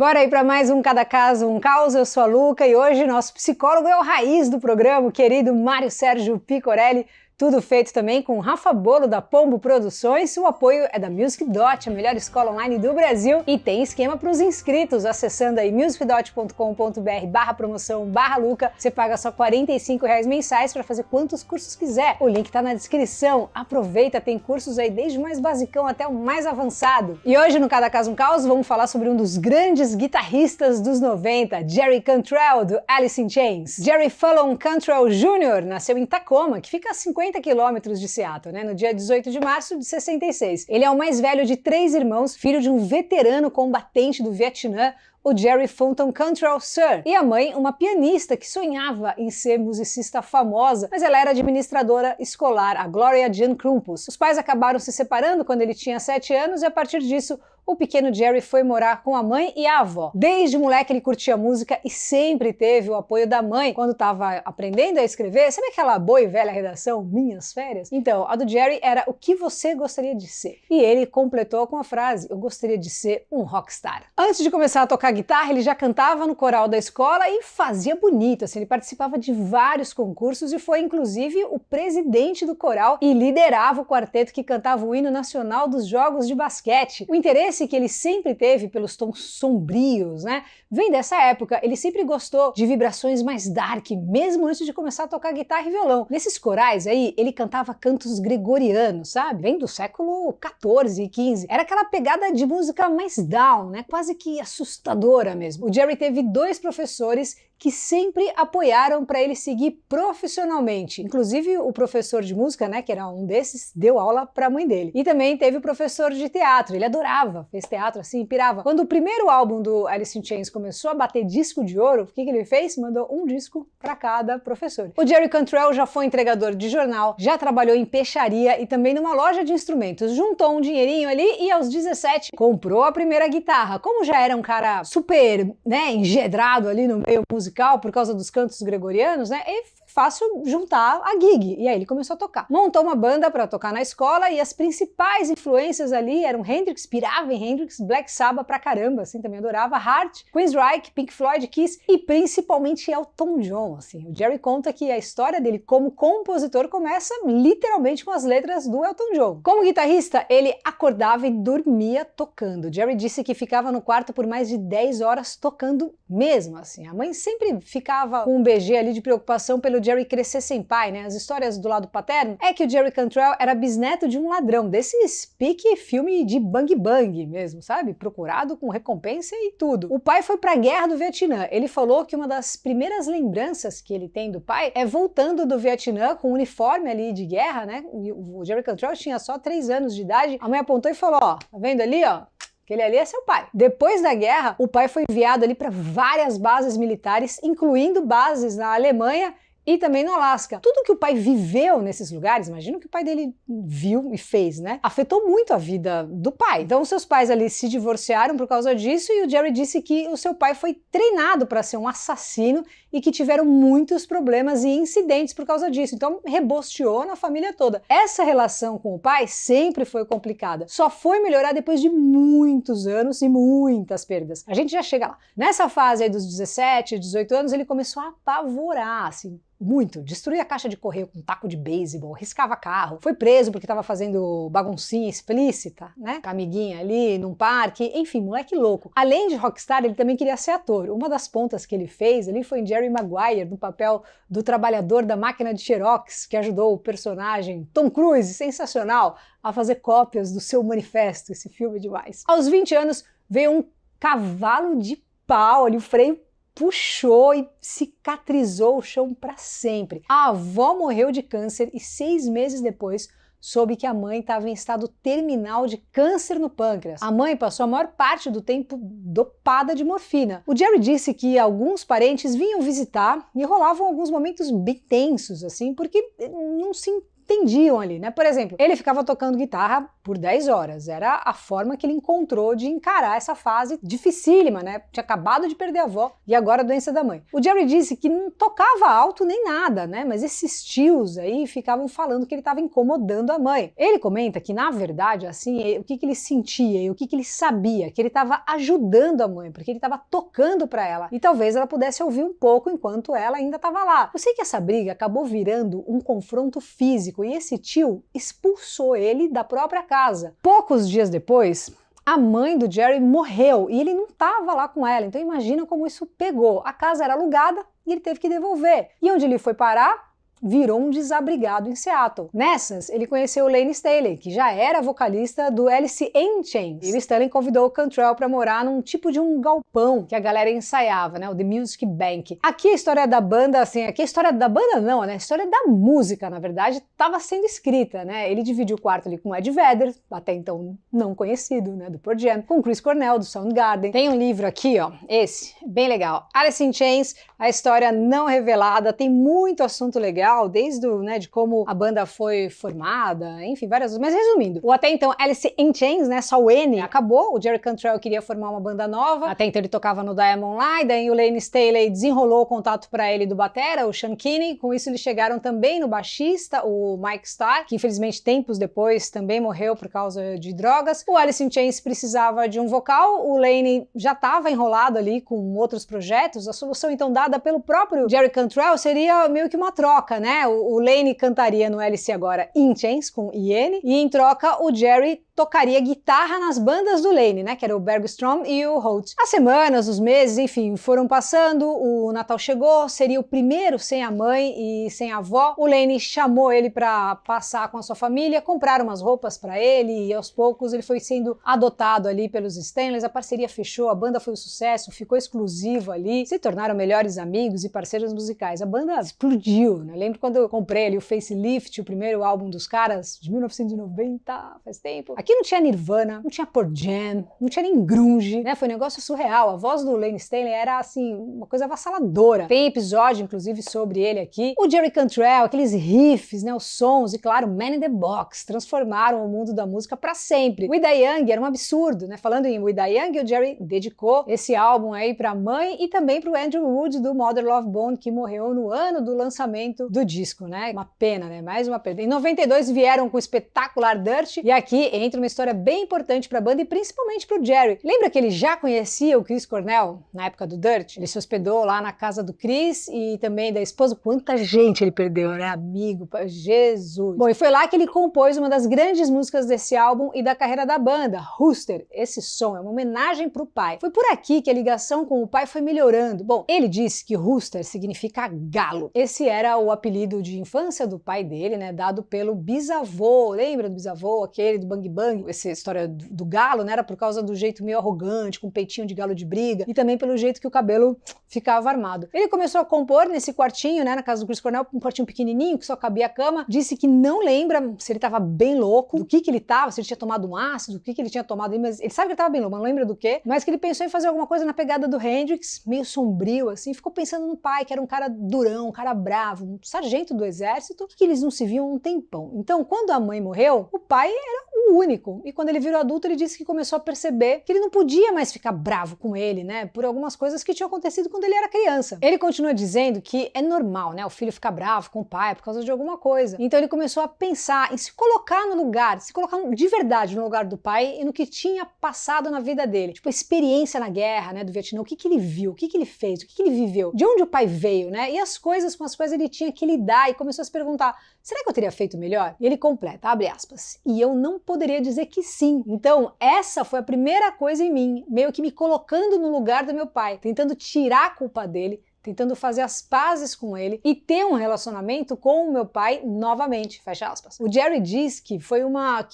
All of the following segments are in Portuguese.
Bora aí para mais um Cada Caso, um Caos. Eu sou a Luca e hoje nosso psicólogo é o raiz do programa, o querido Mário Sérgio Picorelli. Tudo feito também com Rafa Bolo da Pombo Produções. O apoio é da Music Dot, a melhor escola online do Brasil. E tem esquema para os inscritos, acessando aí musicdot.com.br/promoção/Luca. Você paga só R$45 mensais para fazer quantos cursos quiser. O link tá na descrição. Aproveita, tem cursos aí desde o mais basicão até o mais avançado. E hoje no Cada Caso um Caos vamos falar sobre um dos grandes guitarristas dos 90, Jerry Cantrell, do Alice in Chains. Jerry Fallon Cantrell Jr. nasceu em Tacoma, que fica a 50 quilômetros de Seattle, né, no dia 18 de março de 66. Ele é o mais velho de 3 irmãos, filho de um veterano combatente do Vietnã, o Jerry Fulton Cantrell Sr. E a mãe, uma pianista que sonhava em ser musicista famosa, mas ela era administradora escolar, a Gloria Jean Krumpus. Os pais acabaram se separando quando ele tinha 7 anos e a partir disso o pequeno Jerry foi morar com a mãe e a avó. Desde moleque ele curtia música e sempre teve o apoio da mãe quando estava aprendendo a escrever. Sabe aquela boa e velha redação, Minhas Férias? Então, a do Jerry era o que você gostaria de ser. E ele completou com a frase, eu gostaria de ser um rockstar. Antes de começar a tocar guitarra, ele já cantava no coral da escola e fazia bonito, assim, ele participava de vários concursos e foi inclusive o presidente do coral e liderava o quarteto que cantava o hino nacional dos jogos de basquete. O interesse que ele sempre teve pelos tons sombrios, né, vem dessa época. Ele sempre gostou de vibrações mais dark, mesmo antes de começar a tocar guitarra e violão. Nesses corais aí, ele cantava cantos gregorianos, sabe? Vem do século XIV e XV. Era aquela pegada de música mais down, né, quase que assustadora mesmo. O Jerry teve 2 professores que sempre apoiaram para ele seguir profissionalmente. Inclusive o professor de música, né, que era um desses, deu aula para a mãe dele. E também teve o professor de teatro, ele adorava, fez teatro assim, pirava. Quando o primeiro álbum do Alice in Chains começou a bater disco de ouro, o que ele fez? Mandou um disco para cada professor. O Jerry Cantrell já foi entregador de jornal, já trabalhou em peixaria e também numa loja de instrumentos. Juntou um dinheirinho ali e aos 17 comprou a primeira guitarra. Como já era um cara super, né, engedrado ali no meio musical por causa dos cantos gregorianos, né, é fácil juntar a gig. E aí ele começou a tocar. Montou uma banda para tocar na escola e as principais influências ali eram Hendrix, pirava em Hendrix, Black Sabbath pra caramba, assim, também adorava, Heart, Queensryche, Pink Floyd, Kiss e principalmente Elton John, assim. O Jerry conta que a história dele como compositor começa literalmente com as letras do Elton John. Como guitarrista, ele acordava e dormia tocando. Jerry disse que ficava no quarto por mais de 10 horas tocando mesmo, assim. A mãe sempre ficava com um BG ali de preocupação pelo Jerry crescer sem pai, né? As histórias do lado paterno é que o Jerry Cantrell era bisneto de um ladrão, desses pique filme de bang bang mesmo, sabe? Procurado com recompensa e tudo. O pai foi pra guerra do Vietnã. Ele falou que uma das primeiras lembranças que ele tem do pai é voltando do Vietnã com um uniforme ali de guerra, né? O Jerry Cantrell tinha só 3 anos de idade. A mãe apontou e falou, ó, tá vendo ali, ó? Aquele ali é seu pai. Depois da guerra, o pai foi enviado ali para várias bases militares, incluindo bases na Alemanha e também no Alasca. Tudo que o pai viveu nesses lugares, imagina o que o pai dele viu e fez, né? Afetou muito a vida do pai. Então, seus pais ali se divorciaram por causa disso e o Jerry disse que o seu pai foi treinado para ser um assassino e que tiveram muitos problemas e incidentes por causa disso. Então, rebosteou na família toda. Essa relação com o pai sempre foi complicada. Só foi melhorar depois de muitos anos e muitas perdas. A gente já chega lá. Nessa fase aí dos 17, 18 anos, ele começou a apavorar, assim, muito. Destruía a caixa de correio com um taco de beisebol, riscava carro, foi preso porque estava fazendo baguncinha explícita, né? Com a amiguinha ali num parque, enfim, moleque louco. Além de rockstar, ele também queria ser ator. Uma das pontas que ele fez ali foi em Jerry Maguire, no papel do trabalhador da máquina de Xerox, que ajudou o personagem Tom Cruise, sensacional, a fazer cópias do seu manifesto. Esse filme é demais. Aos 20 anos, veio um cavalo de pau ali, o freio puxou e cicatrizou o chão para sempre. A avó morreu de câncer e 6 meses depois soube que a mãe estava em estado terminal de câncer no pâncreas. A mãe passou a maior parte do tempo dopada de morfina. O Jerry disse que alguns parentes vinham visitar e rolavam alguns momentos bem tensos, assim, porque não se entendiam ali, né? Por exemplo, ele ficava tocando guitarra por 10 horas, era a forma que ele encontrou de encarar essa fase dificílima, né? Tinha acabado de perder a avó e agora a doença da mãe. O Jerry disse que não tocava alto nem nada, né? Mas esses tios aí ficavam falando que ele estava incomodando a mãe. Ele comenta que, na verdade, assim, o que ele sentia e o que ele sabia, que ele estava ajudando a mãe, porque ele estava tocando para ela e talvez ela pudesse ouvir um pouco enquanto ela ainda estava lá. Eu sei que essa briga acabou virando um confronto físico e esse tio expulsou ele da própria casa. Poucos dias depois, a mãe do Jerry morreu e ele não estava lá com ela, então imagina como isso pegou. A casa era alugada e ele teve que devolver. E onde ele foi parar? Virou um desabrigado em Seattle. Nessas, ele conheceu Layne Staley, que já era vocalista do Alice in Chains. E o Staley convidou o Cantrell para morar num tipo de um galpão que a galera ensaiava, né, o The Music Bank. Aqui a história da banda, assim, aqui a história da banda não, né, a história da música, na verdade, estava sendo escrita, né. Ele dividiu o quarto ali com Ed Vedder, até então não conhecido, né, do Pearl Jam, com Chris Cornell, do Soundgarden. Tem um livro aqui, ó, esse, bem legal, Alice in Chains, a história não revelada, tem muito assunto legal, desde de como a banda foi formada, enfim, várias coisas. Mas resumindo, o até então Alice in Chains, né, só o N, acabou, o Jerry Cantrell queria formar uma banda nova, até então ele tocava no Diamond Line, daí o Layne Staley desenrolou o contato para ele do batera, o Sean Kinney, com isso eles chegaram também no baixista, o Mike Starr, que infelizmente tempos depois também morreu por causa de drogas. O Alice in Chains precisava de um vocal, o Layne já estava enrolado ali com outros projetos, a solução então dada pelo próprio Jerry Cantrell seria meio que uma troca, né? O Layne cantaria no Alice agora in Chains, com IN, e em troca o Jerry tocaria guitarra nas bandas do Layne, né, que era o Bergstrom e o Holt. As semanas, os meses, enfim, foram passando, o Natal chegou, seria o primeiro sem a mãe e sem a avó. O Layne chamou ele para passar com a sua família, compraram umas roupas para ele e aos poucos ele foi sendo adotado ali pelos Stanleys, a parceria fechou, a banda foi um sucesso, ficou exclusivo ali, se tornaram melhores amigos e parceiros musicais. A banda explodiu, né? Lembro quando eu comprei ali o Facelift, o primeiro álbum dos caras, de 1990, faz tempo. Aqui não tinha Nirvana, não tinha Pearl Jam, não tinha nem grunge, né? Foi um negócio surreal. A voz do Layne Staley era, assim, uma coisa avassaladora. Tem episódio, inclusive, sobre ele aqui. O Jerry Cantrell, aqueles riffs, né? Os sons e, claro, Man in the Box transformaram o mundo da música para sempre. O Ida Young era um absurdo, né? Falando em Ida Young, o Jerry dedicou esse álbum aí pra mãe e também pro Andrew Wood do Mother Love Bone, que morreu no ano do lançamento do disco, né? Uma pena, né? Mais uma pena. Em 92 vieram com o espetacular Dirt e aqui entra uma história bem importante para a banda e principalmente para o Jerry. Lembra que ele já conhecia o Chris Cornell na época do Dirt? Ele se hospedou lá na casa do Chris e também da esposa. Quanta gente ele perdeu, né? Amigo, Jesus. Bom, e foi lá que ele compôs uma das grandes músicas desse álbum e da carreira da banda, Rooster. Esse som é uma homenagem para o pai. Foi por aqui que a ligação com o pai foi melhorando. Bom, ele disse que Rooster significa galo. Esse era o apelido de infância do pai dele, né? Dado pelo bisavô. Lembra do bisavô, aquele do Bang Bang? Essa história do galo, né, era por causa do jeito meio arrogante, com peitinho de galo de briga, e também pelo jeito que o cabelo ficava armado. Ele começou a compor nesse quartinho, né, na casa do Chris Cornell, um quartinho pequenininho, que só cabia a cama, disse que não lembra se ele estava bem louco, do que ele estava, se ele tinha tomado um ácido, o que ele tinha tomado, mas ele sabe que ele estava bem louco, mas não lembra do que, mas que ele pensou em fazer alguma coisa na pegada do Hendrix, meio sombrio, assim, ficou pensando no pai, que era um cara durão, um cara bravo, um sargento do exército, que eles não se viam há um tempão. Então, quando a mãe morreu, o pai era o único. E quando ele virou adulto, ele disse que começou a perceber que ele não podia mais ficar bravo com ele, né, por algumas coisas que tinham acontecido quando ele era criança. Ele continua dizendo que é normal, né, o filho ficar bravo com o pai por causa de alguma coisa. Então ele começou a pensar em se colocar no lugar, se colocar de verdade no lugar do pai e no que tinha passado na vida dele. Tipo, a experiência na guerra, né, do Vietnã, o que ele viu, o que ele fez, o que ele viveu, de onde o pai veio, né, e as coisas com as quais ele tinha que lidar e começou a se perguntar, será que eu teria feito melhor? E ele completa, abre aspas, e eu não poderia dizer que sim. Então, essa foi a primeira coisa em mim, meio que me colocando no lugar do meu pai, tentando tirar a culpa dele, tentando fazer as pazes com ele e ter um relacionamento com o meu pai novamente, fecha aspas. O Jerry diz que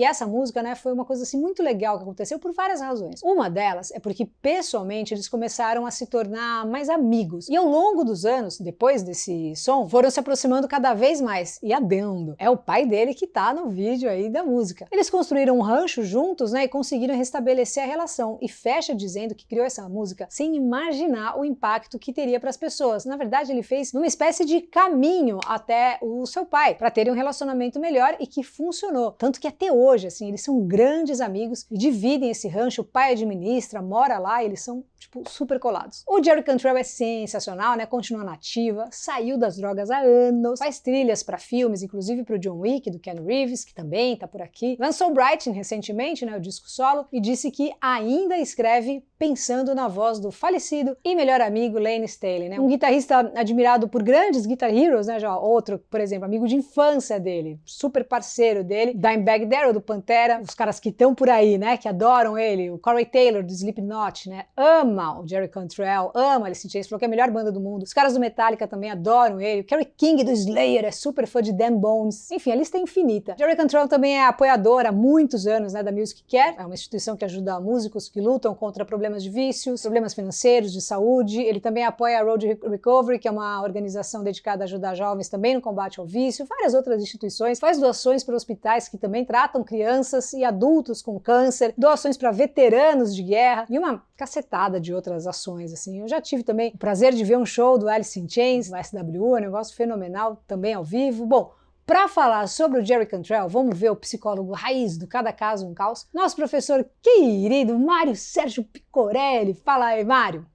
essa música, né, foi uma coisa assim muito legal que aconteceu por várias razões. Uma delas é porque pessoalmente eles começaram a se tornar mais amigos e ao longo dos anos, depois desse som, foram se aproximando cada vez mais e adendo. É o pai dele que tá no vídeo aí da música. Eles construíram um rancho juntos, né, e conseguiram restabelecer a relação e fecha dizendo que criou essa música sem imaginar o impacto que teria para as pessoas. pessoas. Na verdade, ele fez uma espécie de caminho até o seu pai, para terem um relacionamento melhor e que funcionou. Tanto que até hoje, assim, eles são grandes amigos e dividem esse rancho, o pai administra, mora lá, e eles são, tipo, super colados. O Jerry Cantrell é sensacional, né? Continua nativa, saiu das drogas há anos, faz trilhas para filmes, inclusive para o John Wick, do Ken Reeves, que também tá por aqui. Lançou Brighton recentemente, né, o disco solo, e disse que ainda escreve pensando na voz do falecido e melhor amigo Layne Staley, né? Um guitarrista admirado por grandes guitar heroes, né? Já outro, por exemplo, amigo de infância dele, super parceiro dele, Dimebag Darrell do Pantera, os caras que estão por aí, né, que adoram ele, o Corey Taylor do Slipknot, né, ama o Jerry Cantrell, ama Alice in Chains, falou que é a melhor banda do mundo. Os caras do Metallica também adoram ele, o Kerry King do Slayer é super fã de Dan Bones, enfim, a lista é infinita. Jerry Cantrell também é apoiador há muitos anos, né, da Music Care, é uma instituição que ajuda músicos que lutam contra problemas de vícios, problemas financeiros, de saúde. Ele também apoia a Road Recovery, que é uma organização dedicada a ajudar jovens também no combate ao vício, várias outras instituições, faz doações para hospitais que também tratam crianças e adultos com câncer, doações para veteranos de guerra e uma cacetada de outras ações, assim. Eu já tive também o prazer de ver um show do Alice in Chains, no SWU, um negócio fenomenal, também ao vivo. Bom, para falar sobre o Jerry Cantrell, vamos ver o psicólogo raiz do Cada Caso um Caos, nosso professor querido Mário Sérgio Picorelli. Fala aí, Mário.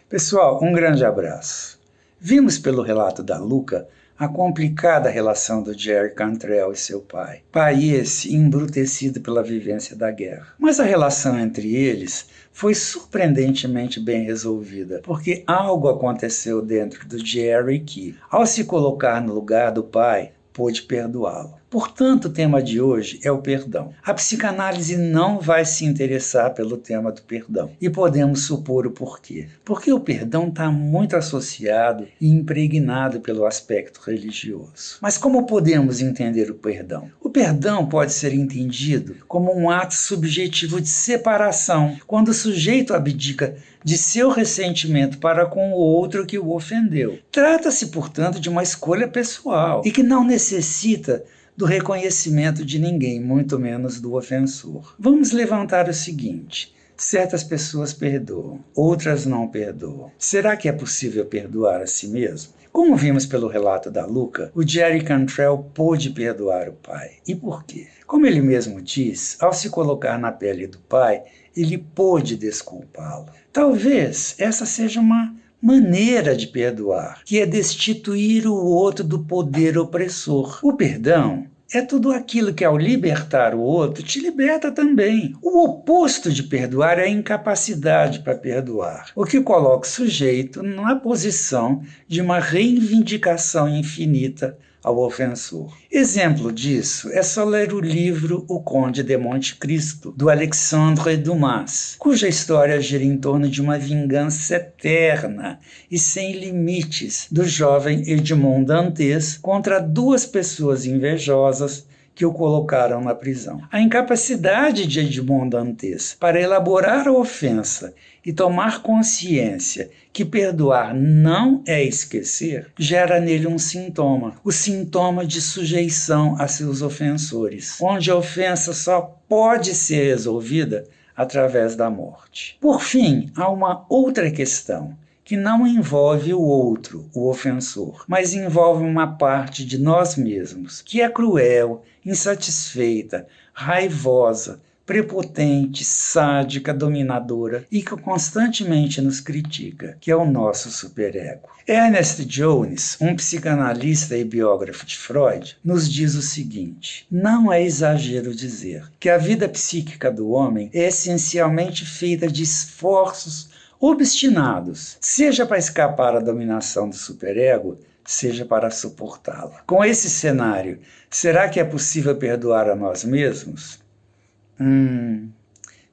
Pessoal, um grande abraço. Vimos pelo relato da Luca a complicada relação do Jerry Cantrell e seu pai. Pai esse embrutecido pela vivência da guerra. Mas a relação entre eles foi surpreendentemente bem resolvida, porque algo aconteceu dentro do Jerry que, ao se colocar no lugar do pai, pôde perdoá-lo. Portanto, o tema de hoje é o perdão. A psicanálise não vai se interessar pelo tema do perdão. E podemos supor o porquê. Porque o perdão está muito associado e impregnado pelo aspecto religioso. Mas como podemos entender o perdão? O perdão pode ser entendido como um ato subjetivo de separação, quando o sujeito abdica de seu ressentimento para com o outro que o ofendeu. Trata-se, portanto, de uma escolha pessoal e que não necessita do reconhecimento de ninguém, muito menos do ofensor. Vamos levantar o seguinte: certas pessoas perdoam, outras não perdoam. Será que é possível perdoar a si mesmo? Como vimos pelo relato da Luca, o Jerry Cantrell pôde perdoar o pai. E por quê? Como ele mesmo diz, ao se colocar na pele do pai, ele pôde desculpá-lo. Talvez essa seja uma maneira de perdoar, que é destituir o outro do poder opressor. O perdão é tudo aquilo que, ao libertar o outro, te liberta também. O oposto de perdoar é a incapacidade para perdoar, o que coloca o sujeito na posição de uma reivindicação infinita ao ofensor. Exemplo disso é só ler o livro O Conde de Monte Cristo, do Alexandre Dumas, cuja história gira em torno de uma vingança eterna e sem limites do jovem Edmond Dantes contra duas pessoas invejosas que o colocaram na prisão. A incapacidade de Edmond Dantes para elaborar a ofensa e tomar consciência que perdoar não é esquecer, gera nele um sintoma, o sintoma de sujeição a seus ofensores, onde a ofensa só pode ser resolvida através da morte. Por fim, há uma outra questão, que não envolve o outro, o ofensor, mas envolve uma parte de nós mesmos, que é cruel, insatisfeita, raivosa, prepotente, sádica, dominadora e que constantemente nos critica, que é o nosso superego. Ernest Jones, um psicanalista e biógrafo de Freud, nos diz o seguinte: não é exagero dizer que a vida psíquica do homem é essencialmente feita de esforços obstinados, seja para escapar à dominação do superego, seja para suportá-la. Com esse cenário, será que é possível perdoar a nós mesmos?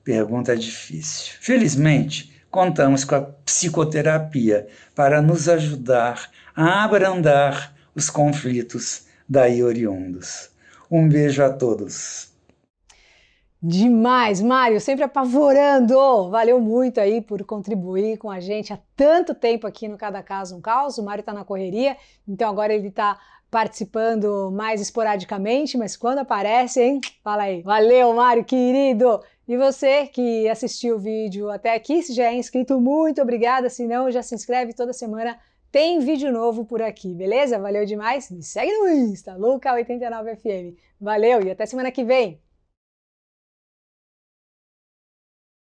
Pergunta difícil. Felizmente, contamos com a psicoterapia para nos ajudar a abrandar os conflitos daí oriundos. Um beijo a todos. Demais, Mário, sempre apavorando! Valeu muito aí por contribuir com a gente há tanto tempo aqui no Cada Caso um Caos. O Mário tá na correria, então agora ele tá participando mais esporadicamente, mas quando aparece, hein? Fala aí. Valeu, Mário, querido! E você que assistiu o vídeo até aqui, se já é inscrito, muito obrigada. Se não, já se inscreve, toda semana tem vídeo novo por aqui, beleza? Valeu demais. Me segue no Insta, Luca89FM. Valeu e até semana que vem.